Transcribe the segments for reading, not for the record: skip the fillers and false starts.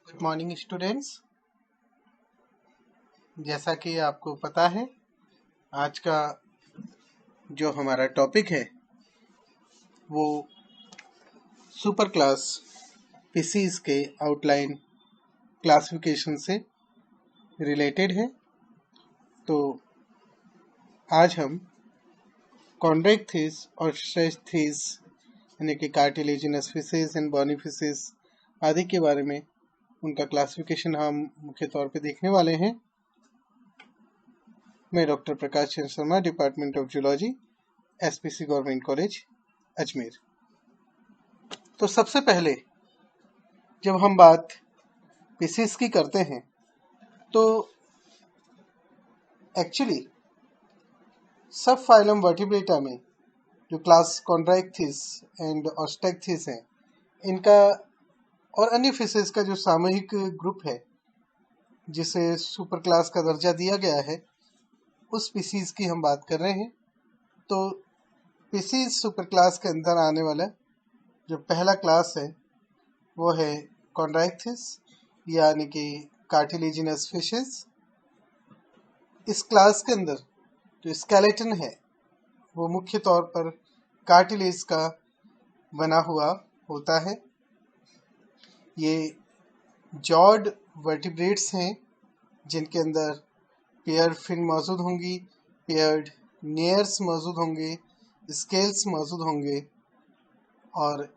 Good morning students. जैसा कि आपको पता है, आज का जो हमारा टॉपिक है वो सुपर क्लास पीसीज के आउटलाइन क्लासिफिकेशन से रिलेटेड है। तो आज हम कॉन्ड्रैक्टिस और स्ट्रेच्थिस यानी कि cartilaginous fishes and bony fishes आदि के बारे में उनका क्लासिफिकेशन हम मुख्य तौर पे देखने वाले हैं। मैं doctor Prakash Chandra Sharma, department of zoology, SPC government college Ajmer. तो सबसे पहले जब हम बात फिशेस की करते हैं तो एक्चुअली सब फाइलम वर्टिब्रेटा में जो क्लास कॉन्ड्रैक्टिस एंड ऑस्टेक्थिस है, इनका और अन्य फिशेस का जो सामूहिक ग्रुप है जिसे सुपर क्लास का दर्जा दिया गया है, उस स्पीसीज की हम बात कर रहे हैं। तो स्पीसीज सुपर क्लास के अंदर आने वाला जो पहला क्लास है वो है कॉन्ड्रैक्टिस यानी कि कार्टिलेजिनस फिशेस। इस क्लास के अंदर जो स्केलेटन है वो मुख्य तौर पर कार्टिलेज का बना हुआ होता है। ये जॉड वर्टिब्रेट्स हैं जिनके अंदर पेयर्ड फिन मौजूद होंगी, पेयर्ड नेयर्स मौजूद होंगे, स्केल्स मौजूद होंगे और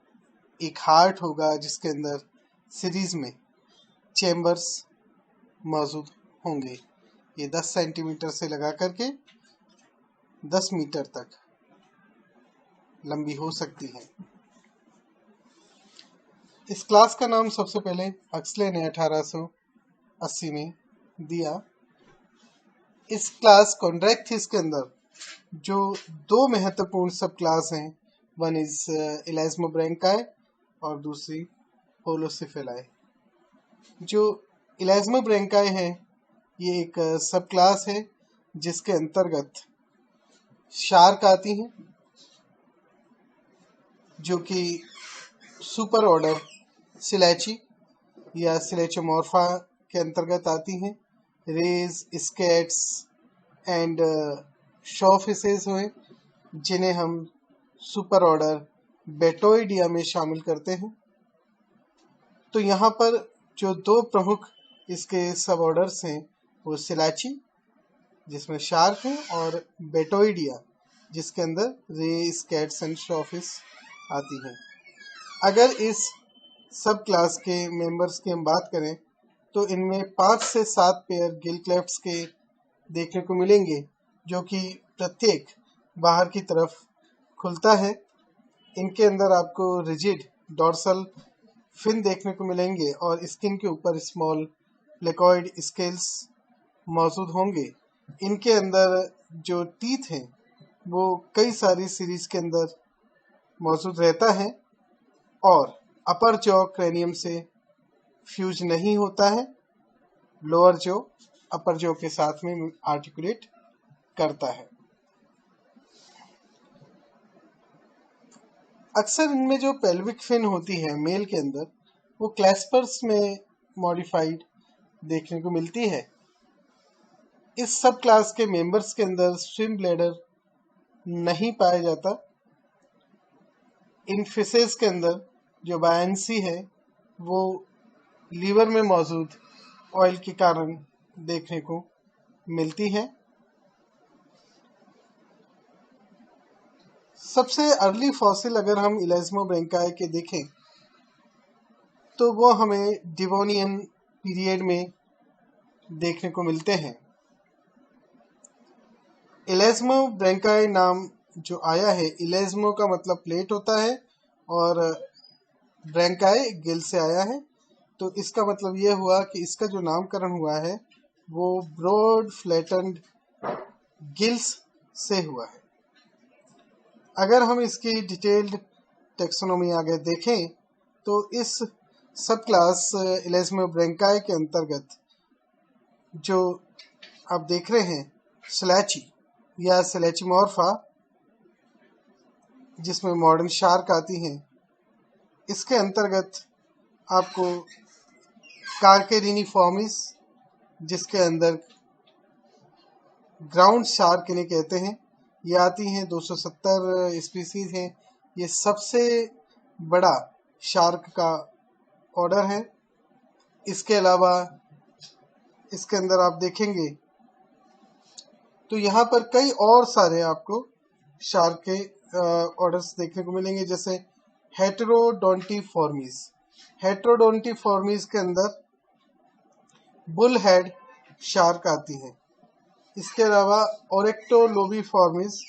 एक हार्ट होगा जिसके अंदर सीरीज में चैम्बर्स मौजूद होंगे। ये 10 सेंटीमीटर से लगा करके 10 मीटर तक लंबी हो सकती है। इस क्लास का नाम सबसे पहले हक्सले ने 1880 में दिया। इस क्लास कॉन्ड्रैक्टिस के अंदर जो दो महत्वपूर्ण सब क्लास हैं, वन इज इलास्मोब्रैंकाई और दूसरी होलोसिफेलाई। जो इलास्मोब्रैंकाई है ये एक सब क्लास है जिसके अंतर्गत शार्क आती हैं, जो कि सुपर ऑर्डर सिलैची या सिलेचोमॉर्फा के अंतर्गत आती हैं। Rays, skates and saw fishes हुए जिन्हें हम सुपर ऑर्डर बेटोइडिया में शामिल करते हैं। तो यहाँ पर जो दो प्रमुख इसके सब ऑर्डर्स हैं वो सिलैची जिसमें शार्क है और बेटोइडिया जिसके अंदर रे, स्केट्स एंड शॉ फिश आती हैं। अगर इस सब क्लास के मेंबर्स की हम बात करें तो इनमें 5 से 7 पेयर गिल क्लेफ्ट्स के देखने को मिलेंगे, जो कि प्रत्येक बाहर की तरफ खुलता है। इनके अंदर आपको रिजिड डॉर्सल फिन देखने को मिलेंगे और स्किन के ऊपर स्मॉल प्लेकॉइड स्केल्स मौजूद होंगे। इनके अंदर जो टीथ हैं वो कई सारी सीरीज के अंदर मौजूद रहता है और अपर जॉ क्रेनियम से फ्यूज नहीं होता है। लोअर जॉ अपर जॉ के साथ में आर्टिकुलेट करता है। अक्सर इनमें जो पेल्विक फिन होती है मेल के अंदर वो क्लैस्पर्स में मॉडिफाइड देखने को मिलती है। इस सब क्लास के मेंबर्स के अंदर स्विम ब्लैडर नहीं पाया जाता। इन फिशेस के अंदर जो बायंसी है वो लीवर में मौजूद ऑयल के कारण देखने को मिलती है। सबसे अर्ली फॉसिल अगर हम इलास्मोब्रैंकाई के देखें तो वो हमें डिवोनियन पीरियड में देखने को मिलते हैं। इलास्मोब्रैंकाई नाम जो आया है, इलास्मो का मतलब प्लेट होता है और ब्रैंकाई गिल से आया है। तो इसका मतलब ये हुआ कि इसका जो नामकरण हुआ है वो ब्रॉड फ्लैटेंड गिल्स से हुआ है। अगर हम इसकी डिटेल्ड टेक्सोनोमी आगे देखें तो इस सब क्लास इलास्मोब्रैंकाई के अंतर्गत जो आप देख रहे हैं सिलैची या सिलेचोमॉर्फा जिसमें मॉडर्न शार्क आती हैं, इसके अंतर्गत आपको कार्केरिनिफॉर्मिस, जिसके अंदर ग्राउंड शार्क इन्हें कहते हैं, ये आती हैं। 270 स्पीसीज हैं। ये सबसे बड़ा शार्क का ऑर्डर है। इसके अलावा इसके अंदर आप देखेंगे तो यहाँ पर कई और सारे आपको शार्क के ऑर्डर्स देखने को मिलेंगे, जैसे हेटेरोडोंटिफॉर्मीज। हेटेरोडोंटिफॉर्मीज के अंदर बुल हेड शार्क आती है। इसके अलावा ओरेक्टोलोबिफॉर्मीज,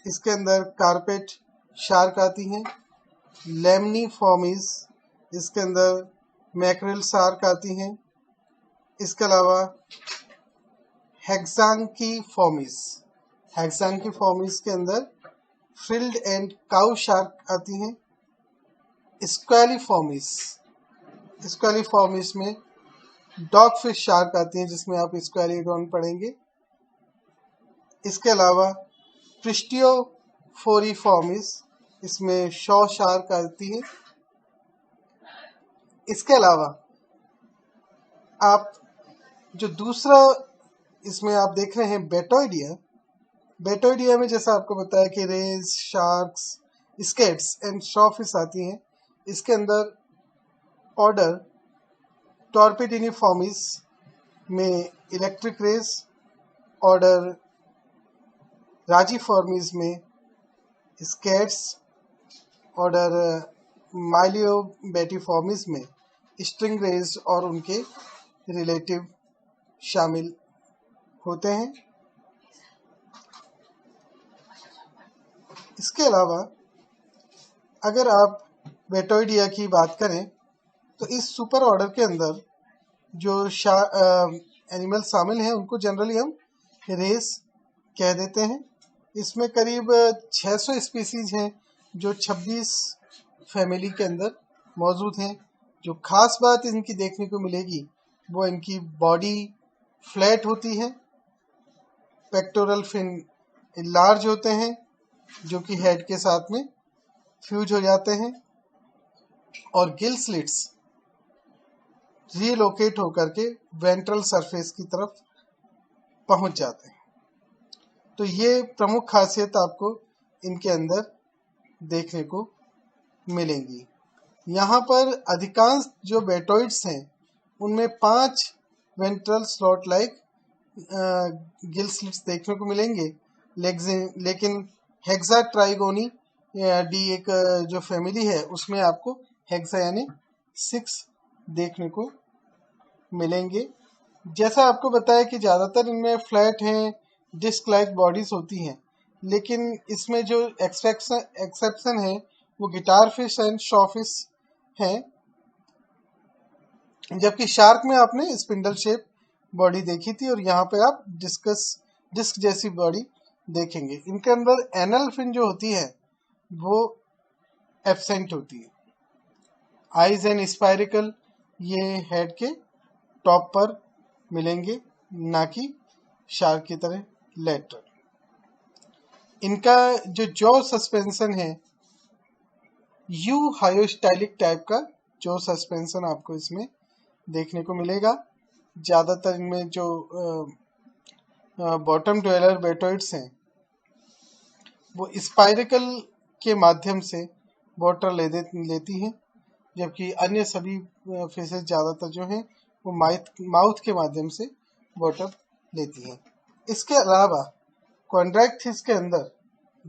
इसके अंदर कारपेट शार्क आती हैं। लेमनीफॉर्मीज, इसके अंदर मैकरेल शार्क आती हैं। इसके अलावा हेक्सांकीफॉर्मीज, हेक्सांकीफॉर्मीज के अंदर फ्रिल्ड एंड काउ शार्क आती हैं। स्क्वेलिफॉर्मीज, स्क्वेलिफॉर्मीज में डॉग फिश शार्क आती हैं, जिसमें आप स्क्वेलिडॉन पढ़ेंगे। इसके अलावा प्रिस्टियोफोरिफॉर्मीज, इसमें शॉ शार्क आती है। इसके अलावा आप जो दूसरा इसमें आप देख रहे हैं बेटोइडिया, बेटोइडिया में जैसा आपको बताया कि रेज, शार्क्स, स्केट्स एंड शॉफिश आती हैं। इसके अंदर ऑर्डर टॉर्पिडिनिफॉर्मीज में इलेक्ट्रिक रेज, ऑर्डर राजीफॉर्मीज में स्केट्स, ऑर्डर माइलियोबैटिफॉर्मीज में स्ट्रिंग रेज और उनके रिलेटिव शामिल होते हैं। इसके अलावा अगर आप बेटोइडिया की बात करें तो इस सुपर ऑर्डर के अंदर जो एनिमल शामिल हैं उनको जनरली हम रेस कह देते हैं। इसमें करीब 600 स्पीसीज हैं जो 26 फैमिली के अंदर मौजूद हैं। जो खास बात इनकी देखने को मिलेगी वो इनकी बॉडी फ्लैट होती है, पेक्टोरल फिन लार्ज होते हैं जो कि हेड के साथ में फ्यूज हो जाते हैं, और गिल स्लिट्स रीलोकेट होकर के वेंट्रल सरफेस की तरफ पहुंच जाते हैं। तो ये प्रमुख खासियत आपको इनके अंदर देखने को मिलेंगी। यहाँ पर अधिकांश जो बेटोइड्स हैं उनमें 5 ventral slot like gill slits देखने को मिलेंगे, लेकिन हेक्सा ट्राइगोनी डी एक जो फैमिली है उसमें आपको हेक्सा यानी 6 देखने को मिलेंगे। जैसा आपको बताया कि ज़्यादातर इनमें फ्लैट हैं, डिस्क लाइक बॉडीज होती हैं, लेकिन इसमें जो एक्सेप्शन है वो गिटार फिश एंड शॉफिश हैं। जबकि शार्क में आपने स्पिंडल शेप बॉडी देखी थी और यहाँ पे आप डिस्क जैसी बॉडी देखेंगे। इनके अंदर एनल फिन जो होती है वो एब्सेंट होती है। आइज एंड स्पाइरिकल ये हेड के टॉप पर मिलेंगे, ना कि शार्क की तरह लेटरल। इनका जो जॉ सस्पेंशन है यू हायोस्टाइलिक टाइप का जॉ सस्पेंशन आपको इसमें देखने को मिलेगा। ज़्यादातर इनमें जो बॉटम ड्वेलर बेटोइड्स हैं वो स्पाइरिकल के माध्यम से वाटर लेती हैं, जबकि अन्य सभी फिशेस ज़्यादातर जो हैं वो माउथ के माध्यम से वाटर लेती हैं। इसके अलावा कॉन्ट्रैक्ट फिश के अंदर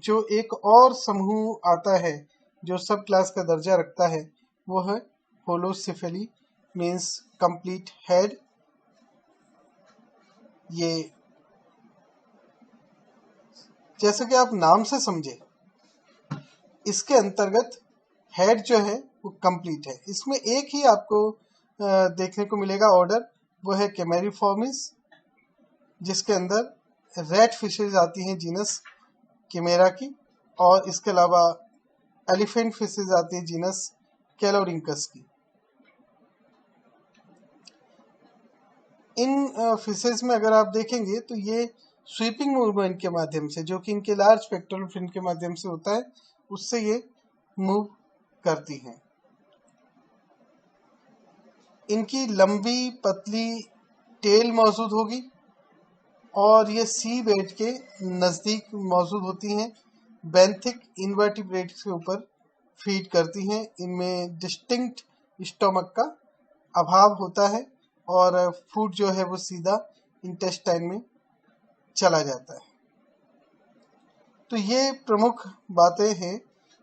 जो एक और समूह आता है जो सब क्लास का दर्जा रखता है वो है होलोसिफेली, मीन्स कंप्लीट हेड। ये जैसे कि आप नाम से समझे इसके अंतर्गत हेड जो है वो कंप्लीट है। इसमें एक ही आपको देखने को मिलेगा ऑर्डर, वो है कैमेरिफॉर्मिस, जिसके अंदर रेड फिशेज आती हैं जीनस किमेरा की, और इसके अलावा एलिफेंट फिशेज आती है जीनस कैलोरिंकस की। इन फिशेज में अगर आप देखेंगे तो ये स्वीपिंग मूवमेंट के माध्यम से, जो कि इनके लार्ज पेक्टोरल फिन के माध्यम से होता है, उससे ये मूव करती हैं। इनकी लंबी पतली टेल मौजूद होगी और ये सी बेड के नज़दीक मौजूद होती हैं। बेंथिक इनवर्टिब्रेट्स के ऊपर फीड करती हैं। इनमें डिस्टिंक्ट स्टोमक का अभाव होता है और फूड जो है वो सीधा इंटेस्टाइन में चला जाता है। तो ये प्रमुख बातें हैं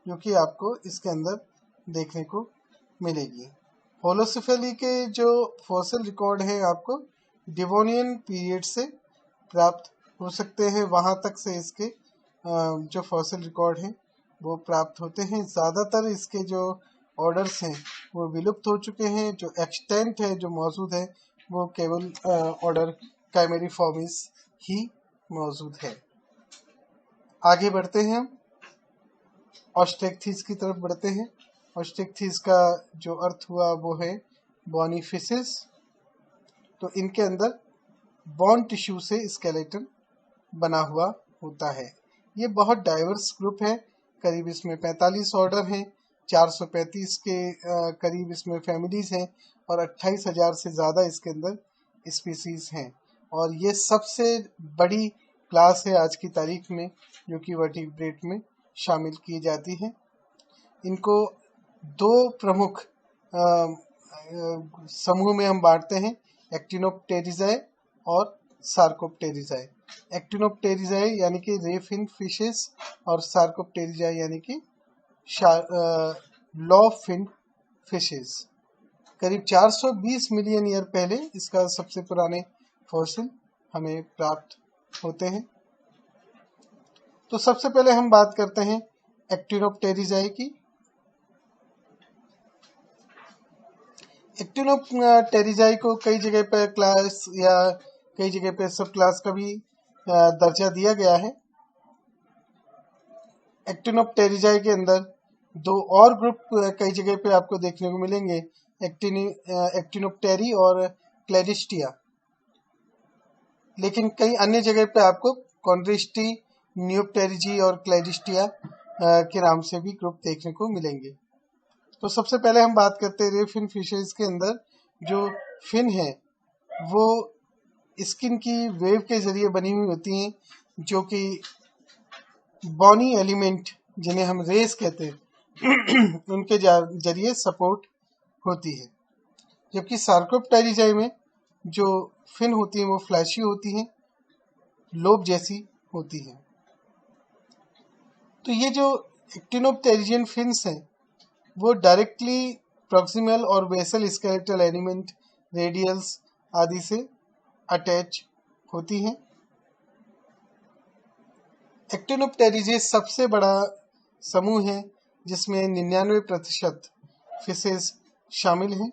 जो कि आपको इसके अंदर देखने को मिलेगी। होलोसिफेली के जो फॉसिल रिकॉर्ड हैं आपको डिवोनियन पीरियड से प्राप्त हो सकते हैं। वहाँ तक से इसके जो फॉसिल रिकॉर्ड हैं वो प्राप्त होते हैं। ज़्यादातर इसके जो ऑर्डर्स हैं वो विलुप्त हो चुके हैं। जो एक्सटेंट है जो मौजूद है वो केवल ऑर्डर कैमेरीफॉर्मिस ही मौजूद है। आगे बढ़ते हैं हम ऑस्ट्रेक्थिस की तरफ बढ़ते हैं। ऑस्ट्रेक्थिस का जो अर्थ हुआ वो है बॉनी फिशेस। तो इनके अंदर बोन टिश्यू से स्केलेटन बना हुआ होता है। ये बहुत डाइवर्स ग्रुप है। करीब इसमें 45 ऑर्डर हैं, 435 के करीब इसमें फैमिलीज हैं और 28,000 से ज़्यादा इसके अंदर स्पीसीज हैं। और ये सबसे बड़ी क्लास है आज की तारीख में जो कि वर्टिब्रेट में शामिल की जाती है। इनको दो प्रमुख समूह में हम बांटते हैं, एक्टिनोप्टेरिजाए और सार्कोप्टेरिजाए। एक्टिनोप्टेरिजाए यानी कि रे फिन फिशेस और सार्कोप्टेरिजाए यानी कि लॉ फिन फिशेस। करीब 420 मिलियन ईयर पहले इसका सबसे पुराने फॉसिल हमें प्राप्त होते हैं। तो सबसे पहले हम बात करते हैं एक्टिनोप्टेरिजाए की। एक्टिनोप्टेरिजाए को कई जगह पर क्लास या कई जगह पे सब क्लास का भी दर्जा दिया गया है। एक्टिनोप्टेरिजाए के अंदर दो और ग्रुप कई जगह पे आपको देखने को मिलेंगे, एक्टिनोप्टेरी और क्लेडिस्टिया। लेकिन कई अन्य जगह पे आपको कॉन्ड्रिस्टी, नियोप्टेरिजी और क्लेडिस्टिया के नाम से भी ग्रुप देखने को मिलेंगे। तो सबसे पहले हम बात करते हैं रे फिन फिशेस के अंदर जो फिन है वो स्किन की वेव के जरिए बनी हुई होती हैं, जो कि बॉनी एलिमेंट जिन्हें हम रेस कहते हैं उनके जरिए सपोर्ट होती है। जबकि सार्कोप्टेरिजाए में जो फिन होती हैं वो फ्लैशी होती हैं, लोब जैसी होती हैं। तो ये जो एक्टिनोप्टेरिजियन फिन्स हैं वो डायरेक्टली प्रॉक्सिमल और बेसल स्केलेटल एलिमेंट, रेडियल्स आदि से अटैच होती हैं। एक्टिनोप्टेरिजाए सबसे बड़ा समूह है जिसमें 99% फिशेस शामिल हैं।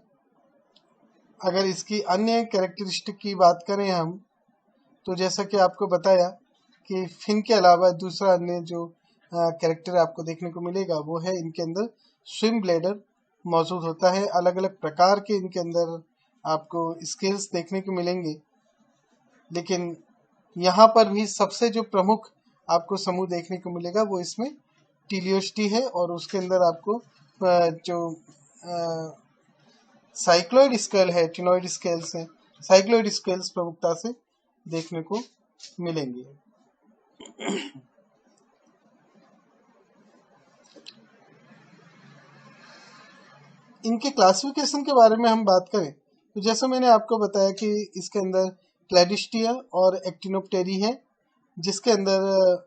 अगर इसकी अन्य कैरेक्टरिस्टिक की बात करें हम, तो जैसा कि आपको बताया कि फिन के अलावा दूसरा अन्य जो कैरेक्टर आपको देखने को मिलेगा वो है इनके अंदर स्विम ब्लैडर मौजूद होता है। अलग अलग प्रकार के इनके अंदर आपको स्केल्स देखने को मिलेंगे, लेकिन यहाँ पर भी सबसे जो प्रमुख आपको समूह देखने को मिलेगा वो इसमें टीलियोस्टी है और उसके अंदर आपको जो साइक्लोइड स्केल है, टिनोइड स्केल्स हैं, साइक्लोइड स्केल्स प्रमुखता से देखने को मिलेंगे। इनके क्लासिफिकेशन के बारे में हम बात करें तो जैसे मैंने आपको बताया कि इसके अंदर क्लेडिस्टिया और एक्टिनोप्टेरी है, जिसके अंदर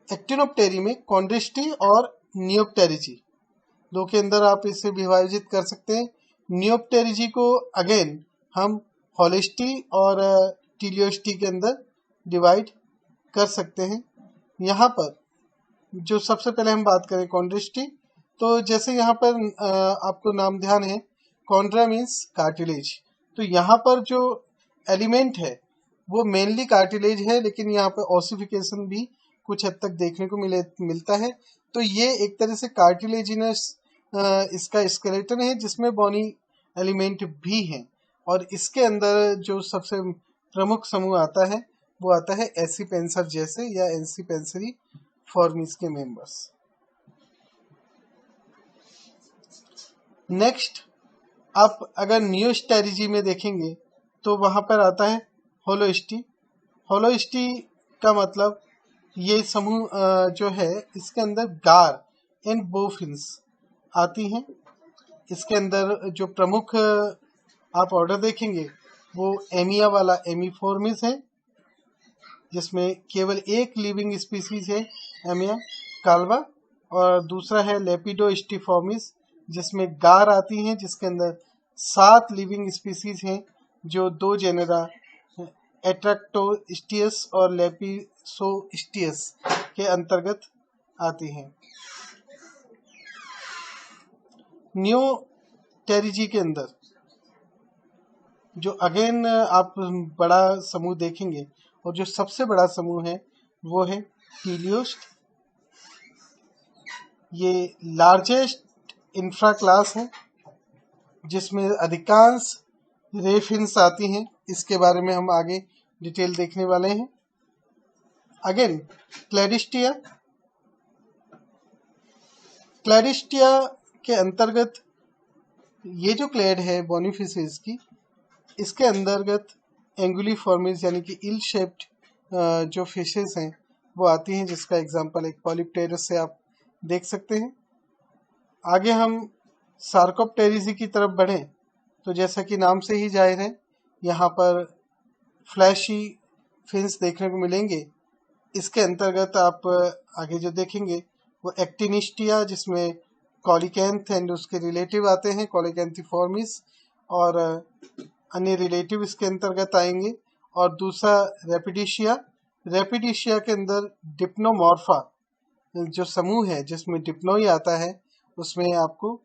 एक्टिनोप्टेरी में कॉन्ड्रिस्टी और नियोप्टेरिजी दो के अंदर आप इसे विभाजित कर सकते हैं। नियोप्टेरिजी को अगेन हम होलिस्टी और टीलियोस्टी के अंदर डिवाइड कर सकते हैं। यहाँ पर जो सबसे पहले हम बात करें कॉन्ड्रिस्टी, तो जैसे यहाँ पर आपको नाम ध्यान है, कॉन्ड्रा मीन्स कार्टिलेज। तो यहाँ पर जो एलिमेंट है वो मेनली कार्टिलेज है, लेकिन यहाँ पर ऑसिफिकेशन भी कुछ हद तक देखने को मिलता है। तो ये एक तरह से कार्टिलेजिनस इसका स्केलेटन है जिसमें बॉनी एलिमेंट भी हैं। और इसके अंदर जो सबसे प्रमुख समूह आता है वो आता है एसीपेंसर जैसे या एनसीपेंसरी फॉर्मिस के मेंबर्स। नेक्स्ट आप अगर नियोस्टेरिजी में देखेंगे तो वहां पर आता है होलोइस्टी। होलोइस्टी का मतलब ये समूह जो है इसके अंदर गार एंड बोफिन्स आती हैं। इसके अंदर जो प्रमुख आप ऑर्डर देखेंगे वो एमिया वाला एमीफॉर्मिस है, जिसमें केवल एक लिविंग स्पीसीज है एमिया काल्वा, और दूसरा है लेपिडोस्टिफॉर्मिस जिसमें गार आती हैं, जिसके अंदर 7 लिविंग स्पीसीज हैं जो 2 जेनेरा एट्रैक्टोस्टियस और लेपिसोस्टियस के अंतर्गत आती हैं। नियोटेरिजी के अंदर जो अगेन आप बड़ा समूह देखेंगे, और जो सबसे बड़ा समूह है वो है टीलियोस्ट। ये लार्जेस्ट इंफ्रा क्लास है जिसमें अधिकांश रेफिन्स आती हैं। इसके बारे में हम आगे डिटेल देखने वाले हैं। अगेन क्लैडिस्टिया। क्लैडिस्टिया के अंतर्गत ये जो क्लेड है बोनिफिसेस की, इसके अंतर्गत एंगुलीफॉर्मिस यानी कि इल शेप्ड जो फिशेस हैं वो आती हैं, जिसका एग्जांपल एक पॉलिप्टेरस से आप देख सकते हैं। आगे हम सार्कोप्टेरिजी की तरफ बढ़ें तो जैसा कि नाम से ही जाहिर है, यहाँ पर फ्लैशी फिन्स देखने को मिलेंगे। इसके अंतर्गत आप आगे जो देखेंगे वो एक्टिनिस्टिया, जिसमें कॉलिकेंथ एंड उसके रिलेटिव आते हैं कॉलिकेंथिफॉर्मिस, और अन्य रिलेटिव इसके अंतर्गत आएंगे। और दूसरा रेपिडिशिया। रेपिडिशिया के अंदर डिप्नोमॉर्फा जो समूह है जिसमें डिप्नोई आता है, उसमें आपको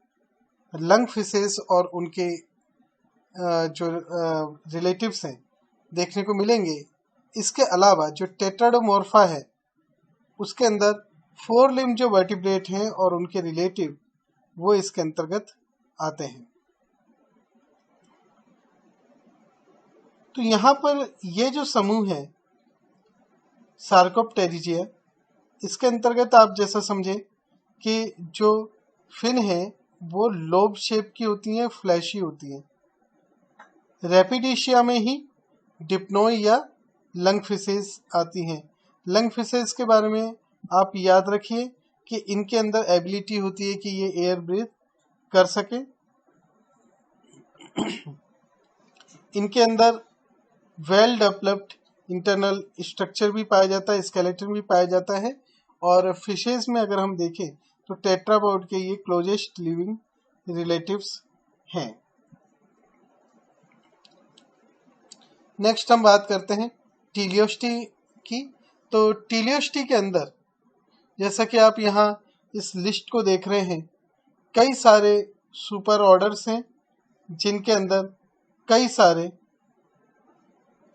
लंग फिशेस और उनके जो रिलेटिव्स हैं देखने को मिलेंगे। इसके अलावा जो टेट्राडोमॉर्फा है उसके अंदर 4 लिम्ब जो वर्टिब्रेट हैं और उनके रिलेटिव वो इसके अंतर्गत आते हैं। तो यहाँ पर ये जो समूह है सार्कोप्टेरिजिया, इसके अंतर्गत आप जैसा समझे कि जो फिन है वो लोब शेप की होती हैं, फ्लैशी होती हैं। रेपिडिशिया में ही डिप्नोई या लंग फिशेस आती हैं। लंग फिशेस के बारे में आप याद रखिए कि इनके अंदर एबिलिटी होती है कि ये एयर ब्रीथ कर सके। इनके अंदर वेल डेवलप्ड इंटरनल स्ट्रक्चर भी पाया जाता है, स्केलेटन भी पाया जाता है। और फिशेस में अगर हम देखें तो टेट्रापॉड के ये क्लोजेस्ट लिविंग रिलेटिव्स हैं। नेक्स्ट हम बात करते हैं टीलियोस्टी की। तो टीलियोस्टी के अंदर जैसा कि आप यहाँ इस लिस्ट को देख रहे हैं, कई सारे सुपर ऑर्डर्स हैं जिनके अंदर कई सारे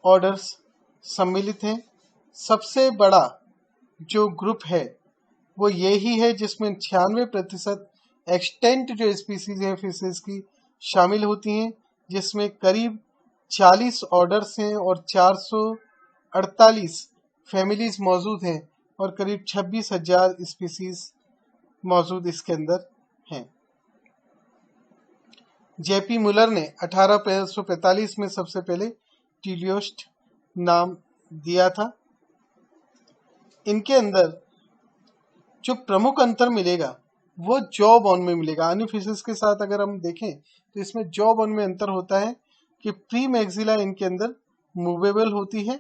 ऑर्डर्स सम्मिलित हैं। सबसे बड़ा जो ग्रुप है वो यही है जिसमें 96% एक्सटेंट जो स्पीसीज हैं फिशेस की शामिल होती हैं, जिसमें करीब 40 ऑर्डर्स हैं और 448 फैमिलीज मौजूद हैं और करीब 26,000 स्पीसीज मौजूद इसके अंदर हैं। जेपी मुलर ने 1845 में सबसे पहले टीलियोस्ट नाम दिया था। इनके अंदर जो प्रमुख अंतर मिलेगा वो जॉ बोन में मिलेगा। अन्य फिशेस के साथ अगर हम देखें तो इसमें जॉ बोन में अंतर होता है कि प्री मैक्सिला इनके अंदर मूवेबल होती है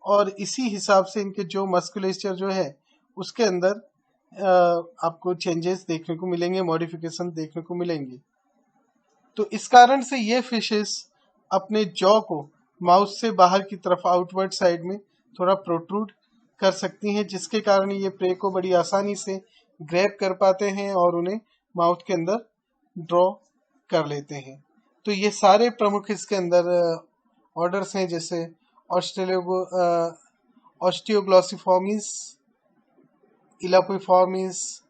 और इसी हिसाब से इनके जो मस्कुलेचर जो है उसके अंदर आपको चेंजेस देखने को मिलेंगे, मॉडिफिकेशन देखने को मिलेंगे। तो इस कारण से ये फिशेस अपने जॉ को माउथ से बाहर की तरफ आउटवर्ड साइड में थोड़ा प्रोट्रूड कर सकती हैं, जिसके कारण ये प्रे को बड़ी आसानी से ग्रैब कर पाते हैं और उन्हें माउथ के अंदर ड्रॉ कर लेते हैं। तो ये सारे प्रमुख इसके अंदर ऑर्डर्स हैं, जैसे ऑस्टियोग्लॉसिफॉर्मिस, इलापिफॉर्मिस,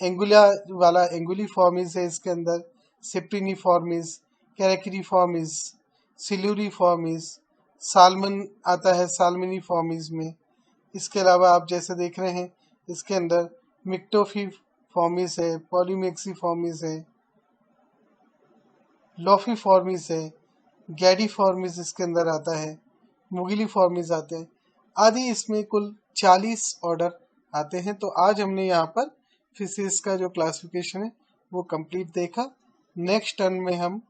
एंगुला वाला एंगुलीफॉर्मिस है इसके अंदर, सिप्रिनिफॉर्मिस, कैरेक्रीफॉर्मिस, सिल्यूरिफॉर्मिस, साल्मन आता है साल्मिनीफॉर्मिस में। इसके अलावा आप जैसे देख रहे हैं इसके अंदर मिक्टोफिफॉर्मिस है, पॉलीमेक्सीफॉर्मिस है, लॉफी फॉर्मिस है, गैडी फॉर्मिस इसके अंदर आता है, मुगिली फॉर्मिस आते हैं आदि। इसमें कुल 40 ऑर्डर आते हैं। तो आज हमने यहाँ पर फिशेस का जो क्लासिफिकेशन है वो कंप्लीट देखा। नेक्स्ट टर्न में हम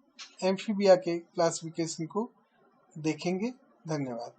एम्फीबिया के क्लासिफिकेशन को देखेंगे। धन्यवाद।